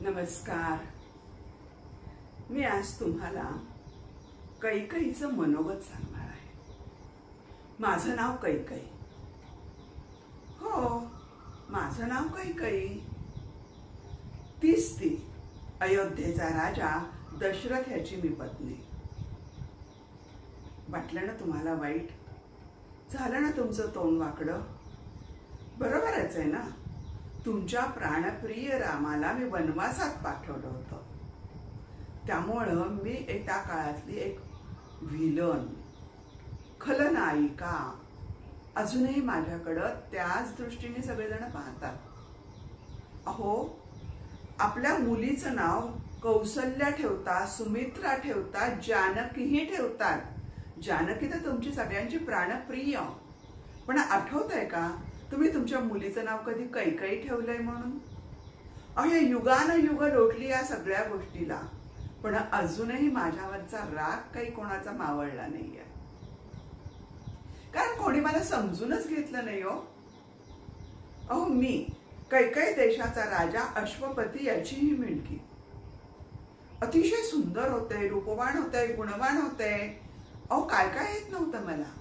नमस्कार. मी आज तुम्हाला कैकईचं मनोगत सांगणार आहे. माझं नाव कैकई. हो, माझं नाव कैकई. तीच ती अयोध्येचा राजा दशरथ ह्याची मी पत्नी. वाटलं ना तुम्हाला वाईट? झालं ना तुमचं तोंड वाकडं? बरोबरच आहे ना. तुमच्या प्राणप्रिय रामाला मी वनवासात पाठवलं होतं. त्यामुळं मी त्या काळातली एक विलन, खलनायिका. अजूनही माझ्याकडं त्याच दृष्टीने सगळेजण पाहतात. अहो, आपल्या मुलीचं नाव कौसल्या ठेवतात, सुमित्रा ठेवतात, जानकीही ठेवतात. जानकी तर तुमची सगळ्यांची प्राणप्रिय. पण आठवतंय का तुम्ही तुमच्या मुलीचं नाव कधी कैकई ठेवलंय म्हणून? अहे, युगानुयुग लोटली या सगळ्या गोष्टीला, पण अजूनही माझ्यावरचा राग काही कोणाचा मावळला नाहीये. कारण कोणी मला समजूनच घेतलं नाही हो. अहो, मी कैकई देशाचा राजा अश्वपती याचीही मुलगी. अतिशय सुंदर होते, रूपवान होते, गुणवान होते. अहो, काय काय येत नव्हतं मला.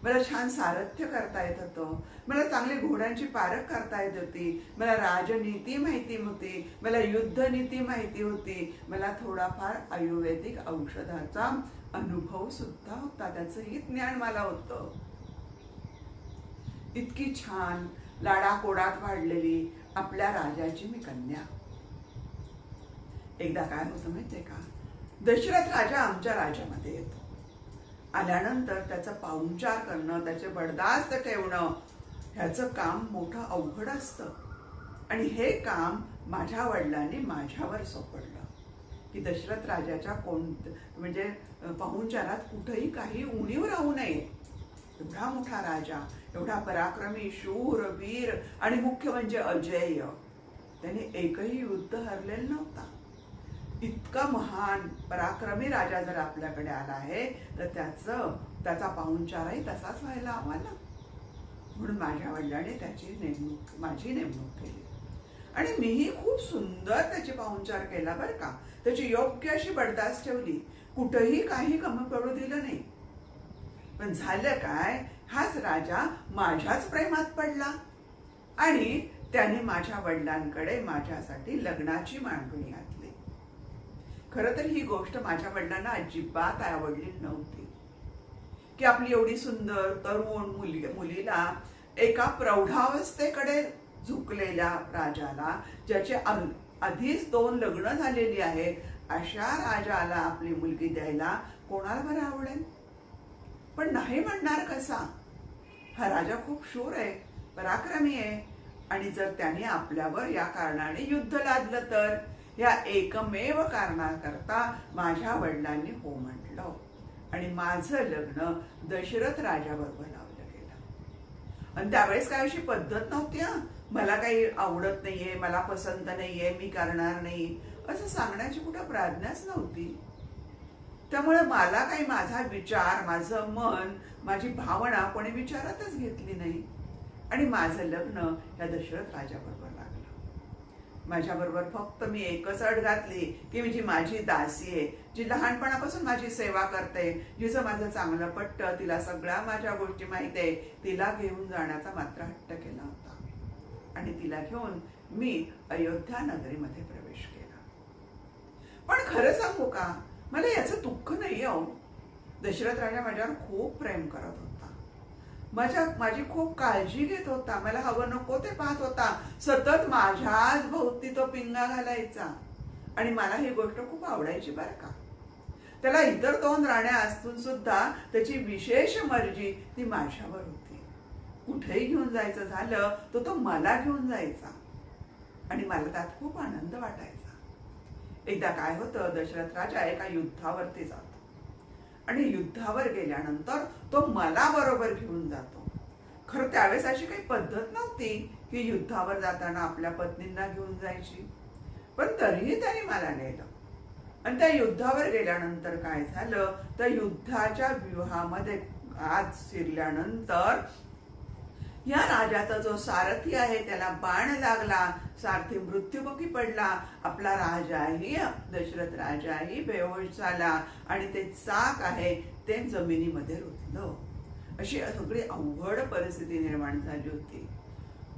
मला छान सारथ्य करता येत होतं. मला चांगली घोड्यांची पारख करता येत होती. मला राजनीती माहिती होती. मला युद्धनीती माहिती होती. मला थोडाफार आयुर्वेदिक औषधाचा अनुभव सुद्धा होता. त्याचंही ज्ञान मला होतं. इतकी छान लाडाकोडात वाढलेली आपल्या राजाची मी कन्या. एकदा काय होतं माहितीये का? दशरथ राजा आमच्या राज्यामध्ये येतो. आल्यानंतर त्याचा पाहुणचार करणं, त्याचे बडदास्त ठेवणं, ह्याचं काम मोठं अवघड असतं. आणि हे काम माझ्या वडिलांनी माझ्यावर सोपवलं की दशरथ राजाच्या म्हणजे पाहुणचारात कुठेही काही उणीव राहू नये. एवढा मोठा राजा, एवढा पराक्रमी, शूर, वीर आणि मुख्य म्हणजे अजेय. त्याने एकही युद्ध हरलेलं नव्हता. इतका महान पराक्रमी राजा जर आपल्याकडे आला आहे तर त्याचा पाहुणचारही तसाच व्हायला हवा ना. म्हणून माझ्या वडिलांनी माझी नेमणूक केली आणि मीही खूप सुंदर त्याची पाहुणचार केला बरं का. त्याची योग्य अशी बडदास्त ठेवली. कुठेही काही कमी पडू दिलं नाही. पण झालं काय, हाच राजा माझ्याच प्रेमात पडला आणि त्याने माझ्या वडिलांकडे माझ्यासाठी लग्नाची मागणी घातली. खरं तर ही गोष्ट माझ्या वडिलांना अजिबात आवडली नव्हती की आपली एवढी सुंदर तरुण मुलीला एका प्रौढावस्थेकडे झुकलेल्या राजाला, ज्याचे आधीच 2 लग्न झालेली आहेत, अशा राजाला आपली मुलगी द्यायला कोणाला बरं आवडेल? पण नाही म्हणणार कसा? हा राजा खूप शूर आहे, पराक्रमी आहे. आणि जर त्याने आपल्यावर या कारणाने युद्ध लादलं तर? या एकमेव कारणाकरता माझ्या वडिलांनी हो म्हटलं आणि माझं लग्न दशरथ राजाबरोबर लावलं गेलं. आणि त्यावेळेस काय अशी पद्धत नव्हती. मला काही आवडत नाहीये, मला पसंत नाहीये, मी करणार नाही असं सांगण्याची कुठं प्राज्ञाच नव्हती. त्यामुळे मला काही माझा विचार, माझं मन, माझी भावना कोणी विचारातच घेतली नाही आणि माझं लग्न या दशरथ राजाबरोबर लागलं. माझ्या बरोबर फक्त मी एकच अट घातली की जी माझी दासी आहे, जी लहानपणापासून माझी सेवा करते, जिचं माझं चांगलं पटतं, तिला सगळ्या माझ्या गोष्टी माहिती आहे, तिला घेऊन जाण्याचा मात्र हट्ट केला होता आणि तिला घेऊन मी अयोध्या नगरीमध्ये प्रवेश केला. पण खरं सांगू का, मला याचं दुःख नाही हो. दशरथ राजा माझ्यावर खूप प्रेम करत होता. माझी खूप काळजी घेत होता. मला हवं नको ते पाहत होता. सतत माझ्याच भोवती तो पिंगा घालायचा आणि मला ही गोष्ट खूप आवडायची बरं का. त्याला इतर 2 राण्या असून सुद्धा त्याची विशेष मर्जी ती माझ्यावर होती. कुठेही घेऊन जायचं झालं तर तो मला घेऊन जायचा आणि मला त्यात खूप आनंद वाटायचा. एकदा काय होतं, दशरथ राजा एका युद्धावरती जातो आणि युद्धावर गेल्यानंतर तो मला बरोबर घेऊन जातो. खरं त्यावेळेस अशी काही पद्धत नव्हती की युद्धावर जाताना आपल्या पत्नींना घेऊन जायची. पण तरीही त्याने मला नेलं आणि त्या युद्धावर गेल्यानंतर काय झालं, त्या युद्धाच्या व्यूहामध्ये आत शिरल्यानंतर या राजाचा जो सारथी आहे त्याला बाण लागला, सारथी मृत्युमुखी पडला, आपला राजाही दशरथ राजाही बेहोश झाला आणि ते चाक आहे ते जमिनीमध्ये रुतलं. अशी सगळी अवघड परिस्थिती निर्माण झाली होती.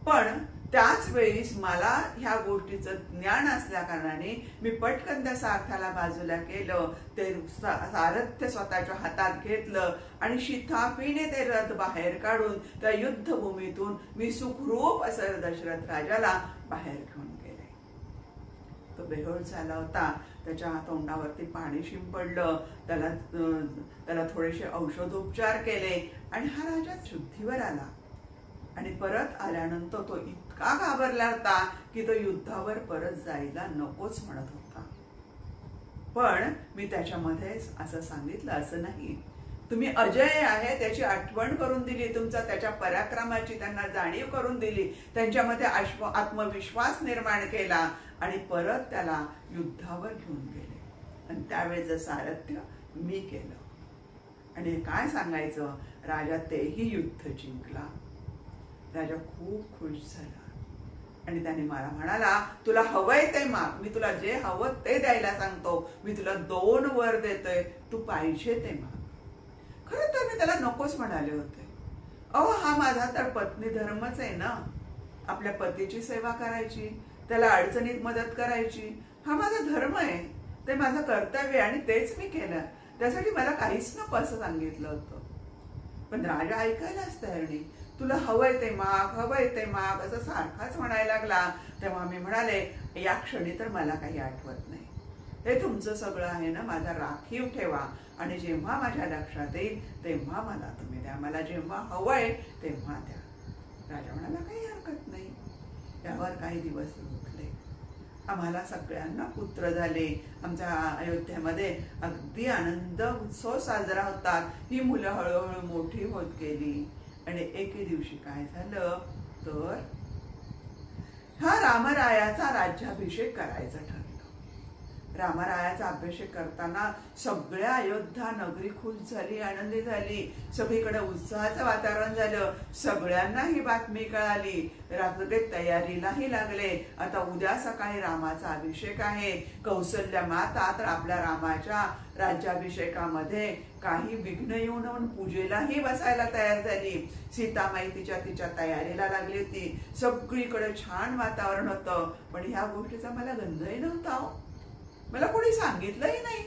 पण त्याच वेळीस मला ह्या गोष्टीचं ज्ञान असल्या कारणाने मी पटकन त्या सारथ्याला बाजूला केलं, ते सारथ्य स्वतःच्या हातात घेतलं आणि शिताफीने ते रथ बाहेर काढून त्या युद्धभूमीतून मी सुखरूप असं दशरथ राजाला बाहेर घेऊन गेले. तो बेहोश झाला होता, त्याच्या तोंडावरती पाणी शिंपडलं, त्याला थोडेसे औषधोपचार केले आणि हा राजा शुद्धीवर आला. आणि परत आल्यानंतर तो इतका घाबरला होता की तो युद्धावर परत जायला नकोच म्हणत होता. पण मी त्याच्यामध्ये असं सांगितलं, असं नाही, तुम्ही अजय आहे त्याची आठवण करून दिली, तुमचा त्याच्या पराक्रमाची त्यांना जाणीव करून दिली, त्यांच्यामध्ये आत्मविश्वास निर्माण केला आणि परत त्याला युद्धावर घेऊन गेले. आणि त्यावेळेचं सारथ्य मी केलं. आणि काय सांगायचं, राजा तेही युद्ध जिंकला. राजा खूप खुश झाला आणि त्याने मला म्हणाला, तुला हवंय ते माग, मी तुला जे हवं ते द्यायला सांगतो, मी तुला 2 वर देतोय, तू पाहिजे ते माग. खरं तर मी त्याला नकोच म्हणाले होते. हा माझा तर पत्नी धर्मच आहे ना, आपल्या पतीची सेवा करायची, त्याला अडचणीत मदत करायची, हा माझा धर्म आहे, ते माझं कर्तव्य आणि तेच मी केलं. त्यासाठी मला काहीच नको असं सांगितलं होतं. पण राजा ऐकायलाच तयार नाही. तुला हवंय ते माग, हवंय ते माग असं सारखाच म्हणायला लागला. तेव्हा मी म्हणाले, या क्षणी तर मला काही आठवत नाही, हे तुमचं सगळं आहे ना, माझा राखीव ठेवा आणि जेव्हा माझ्या लक्षात येईल तेव्हा मला तुम्ही द्या, मला जेव्हा हवंय तेव्हा द्या. राजा म्हणाला, काही हरकत नाही. यावर काही दिवस उठले. आम्हाला सगळ्यांना पुत्र झाले. आमच्या अयोध्येमध्ये अगदी आनंद उत्सव साजरा होता. ही मुलं हळूहळू मोठी होत गेली. आणि एके दिवशी काय झालं तर हा रामरायाचा राज्याभिषेक करायचं ठरलं. रामरायाचा अभिषेक करताना सगळ्या अयोध्या नगरी खुश झाली, आनंदी झाली, सगळीकडे उत्साहाचं वातावरण झालं. सगळ्यांना ही बातमी कळाली, रात्री तयारीलाही लागले. आता उद्या सकाळी रामाचा अभिषेक आहे. कौसल्या माता तर आपल्या रामाच्या राज्याभिषेकामध्ये काही विघ्न येऊ नये पूजेलाही बसायला तयार झाली. सीतामाई तिच्या तयारीला लागली होती. सगळीकडे छान वातावरण होतं. पण ह्या गोष्टीचा मला गंधही नव्हता. मला कोणी सांगितलंही नाही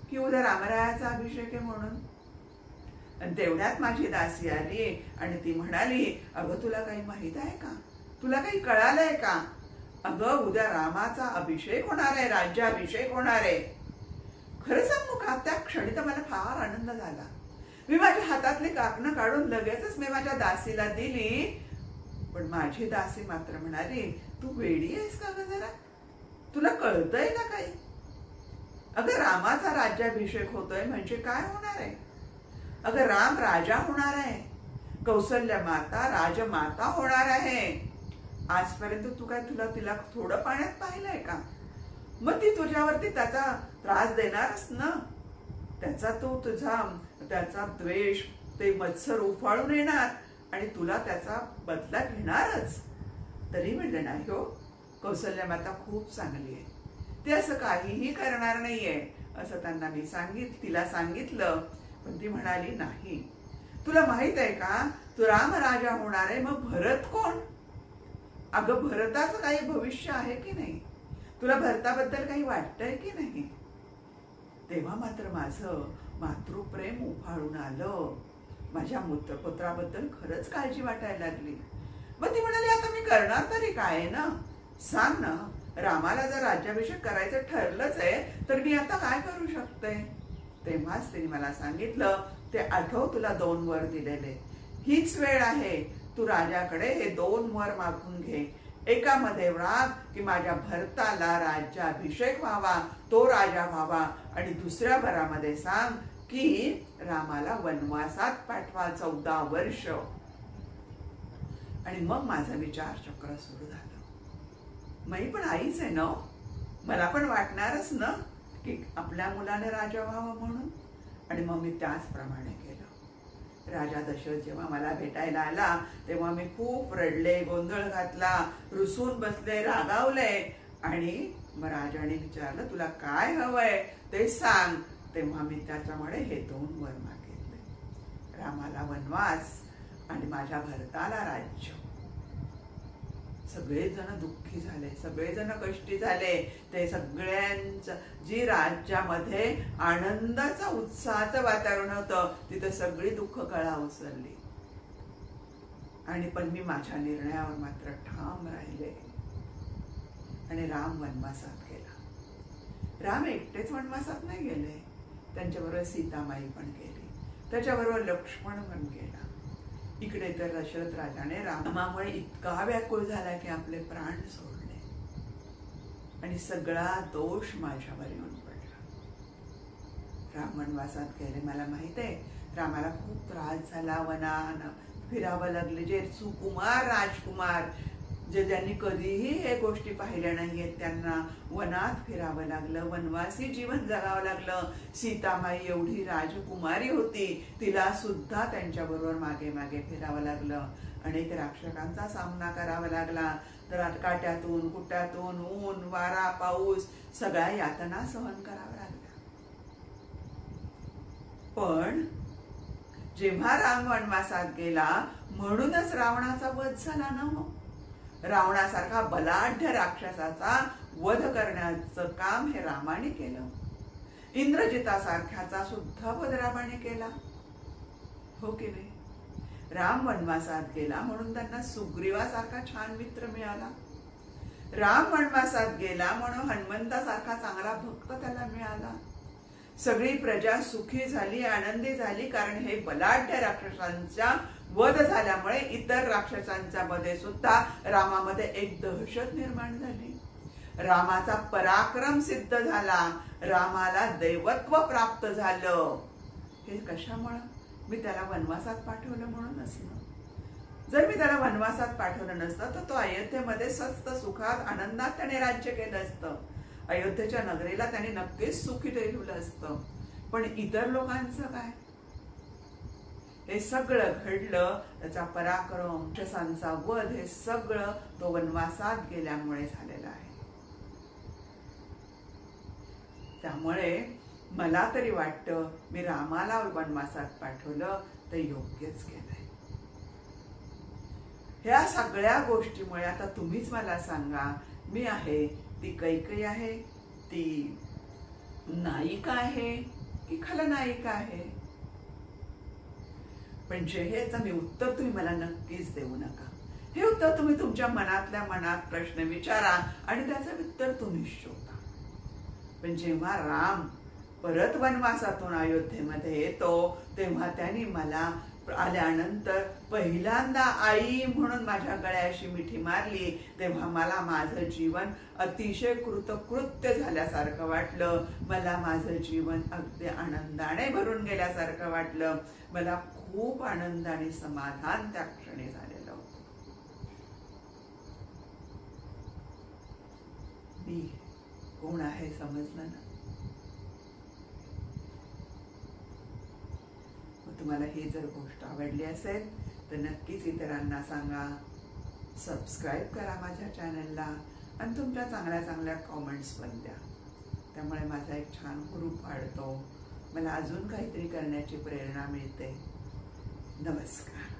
की उद्या रामरायाचा अभिषेक आहे म्हणून. आणि तेवढ्यात माझी दासी आली आणि ती म्हणाली, अगं तुला काही माहित आहे का, तुला काही कळालंय का, अगं उद्या रामाचा अभिषेक होणार आहे, राज्याभिषेक होणार आहे. खरं सांगू का, त्या क्षणी तर मला फार आनंद झाला. मी माझ्या हातातली काकणं काढून लगेचच मी माझ्या दासीला दिली. पण माझी दासी मात्र म्हणाली, तू वेडी आहेस का ग जरा, तुला कळतंय का काही. अगं रामाचा राज्याभिषेक होतोय म्हणजे काय होणार आहे, अगं राम राजा होणार आहे, कौसल्या माता राजमाता होणार आहे. आजपर्यंत तू काय तिला थोडं पाण्यात पाहिलंय का, मग ती तुझ्यावरती त्याचा त्रास देणारच ना, त्याचा द्वेष, ते मत्सर उफाळून येणार आणि तुला त्याचा बदला घेणारच. तरी म्हणलं नाही हो, कौसल्या माता खूप चांगली आहे, ती असं काहीही करणार नाहीये असं तिला सांगितलं. पण ती म्हणाली, नाही, तुला माहित आहे का, तू राम राजा होणार आहे, मग भरत कोण, अगं भरताचं काही भविष्य आहे की नाही, तुला भरताबद्दल काही वाटतंय की नाही. तेव्हा मात्र माझं मातृप्रेम उफाळून आलं. माझ्या पुत्राबद्दल खरंच काळजी वाटायला लागली. मग ती म्हणाली, आता मी करणार तरी काय ना, सांग ना, रामाला जर राज्याभिषेक करायचं ठरलंच आहे तर मी आता काय करू शकते. तेव्हाच तिने मला सांगितलं, ते आठव तुला 2 वर दिलेले, हीच वेळ आहे, तू राजाकडे हे 2 वर मागून घे. एकामध्ये माग की माझ्या भरताला राज्याभिषेक व्हावा, तो राजा व्हावा, आणि दुसऱ्या वरामध्ये सांग की रामाला वनवासात पाठवा 14 वर्ष. आणि मग माझा विचार चक्र सुरू झालं. मी पण आईच आहे ना, मला पण वाटणारच ना की आपल्या मुलाने राजा व्हावं म्हणून. आणि मग मी त्याचप्रमाणे केलं. राजा दशरथ जेव्हा मला भेटायला आला तेव्हा मी खूप रडले, गोंधळ घातला, रुसून बसले, रागावले. आणि मग राजाने विचारलं, तुला काय हवंय ते सांग. तेव्हा मी त्याच्यामुळे हे 2 वर मागितले, रामाला वनवास आणि माझ्या भरताला राज्य. सगळेजण दुःखी झाले, सगळेजण कष्टी झाले. ते सगळ्यांचं जी राज्यामध्ये आनंदाचा उत्साहाचं वातावरण होतं तिथं सगळी दुःख कळा उसरली. आणि पण मी माझ्या निर्णयावर मात्र ठाम राहिले आणि राम वनवासात गेला. राम एकटेच वनवासात नाही गेले, त्यांच्याबरोबर सीतामाई पण गेली, त्याच्याबरोबर लक्ष्मण पण गेला. इकडे तर दशरथ राजाने रामामुळे इतका व्याकुळ झाला की आपले प्राण सोडले आणि सगळा दोष माझ्यावर येऊन पडला. राम वनवासात गेले. मला माहित आहे रामाला खूप त्रास झाला, वनान फिरावं लागले. जे सुकुमार राजकुमार जे ज्यांनी कधीही हे गोष्टी पाहिल्या नाहीयेत त्यांना वनात फिरावं लागलं, वनवासी जीवन जगावं लागलं. सीतामाई एवढी राजकुमारी होती, तिला सुद्धा त्यांच्याबरोबर मागे मागे फिरावं लागलं. अनेक राक्षसांचा सामना करावा लागला. तर काट्यातून कुट्यातून ऊन वारा पाऊस सगळ्या यातना सहन कराव्या लागल्या. पण जेव्हा राम वनवासात गेला म्हणूनच रावणाचा वध झाला ना. रावणासारखा बलाढ्य राक्षसाचा वध करण्याचं काम हे रामाने केलं. इंद्रजितासारख्याचा सुद्धा वध रामाने केला, हो की नाही. राम वनवासात गेला म्हणून त्यांना सुग्रीवासारखा छान मित्र मिळाला. राम वनवासात गेला म्हणून हनुमंतासारखा चांगला भक्त त्याला मिळाला. सगळी प्रजा सुखी झाली, आनंदी झाली, कारण हे बलाढ्य राक्षसांच्या वध झाल्यामुळे इतर राक्षसांच्या मध्ये सुद्धा रामामध्ये एक दहशत निर्माण झाली. रामाचा पराक्रम सिद्ध झाला, रामाला दैवत्व प्राप्त झालं. हे कशामुळे? मी त्याला वनवासात पाठवलं म्हणूनच ना. जर मी त्याला वनवासात पाठवलं नसतं तर तो अयोध्येमध्ये स्वस्त सुखात आनंदात त्याने राज्य केलं असतं. अयोध्येच्या नगरीला त्याने नक्कीच सुखी ठेवलं असतं. पण इतर लोकांचं काय? हे सगळं घडलं, त्याचा पराक्रम, राक्षसांचा वध, हे सगळं तो वनवासात गेल्यामुळे झालेलं आहे. त्यामुळे मला तरी वाटतं मी रामाला वनवासात पाठवलं तर योग्यच केलंय. ह्या सगळ्या गोष्टीमुळे आता तुम्हीच मला सांगा, मी आहे ती कैकेयी आहे, ती नायिका आहे की खलनायिका आहे? पण जे ह्याचं मी उत्तर तुम्ही मला नक्कीच देऊ नका. हे उत्तर तुम्ही तुमच्या मनातल्या मनात प्रश्न विचारा आणि त्याचं उत्तर तुम्हीच शोधा. पण जेव्हा राम परत वनवासातून अयोध्येमध्ये येतो तेव्हा त्यांनी मला आल्यानंतर पहिल्यांदा आई म्हणून माझ्या गळ्याशी मिठी मारली. तेव्हा मला माझं जीवन अतिशय कृतकृत्य झाल्यासारखं वाटलं. मला माझं जीवन अगदी आनंदाने भरून गेल्यासारखं वाटलं. मला खूप आनंद आणि समाधान त्या क्षणी झालेलं होतं. मी कोण आहे समजलं ना? तुम्हाला ही जर गोष्ट आवडली असेल तर नक्कीच इतरांना सांगा, सबस्क्राईब करा माझ्या चॅनलला आणि तुमच्या चांगल्या चांगल्या कॉमेंट्स पण द्या. त्यामुळे माझा एक छान ग्रुप वाढतो, मला अजून काहीतरी करण्याची प्रेरणा मिळते. नमस्कार.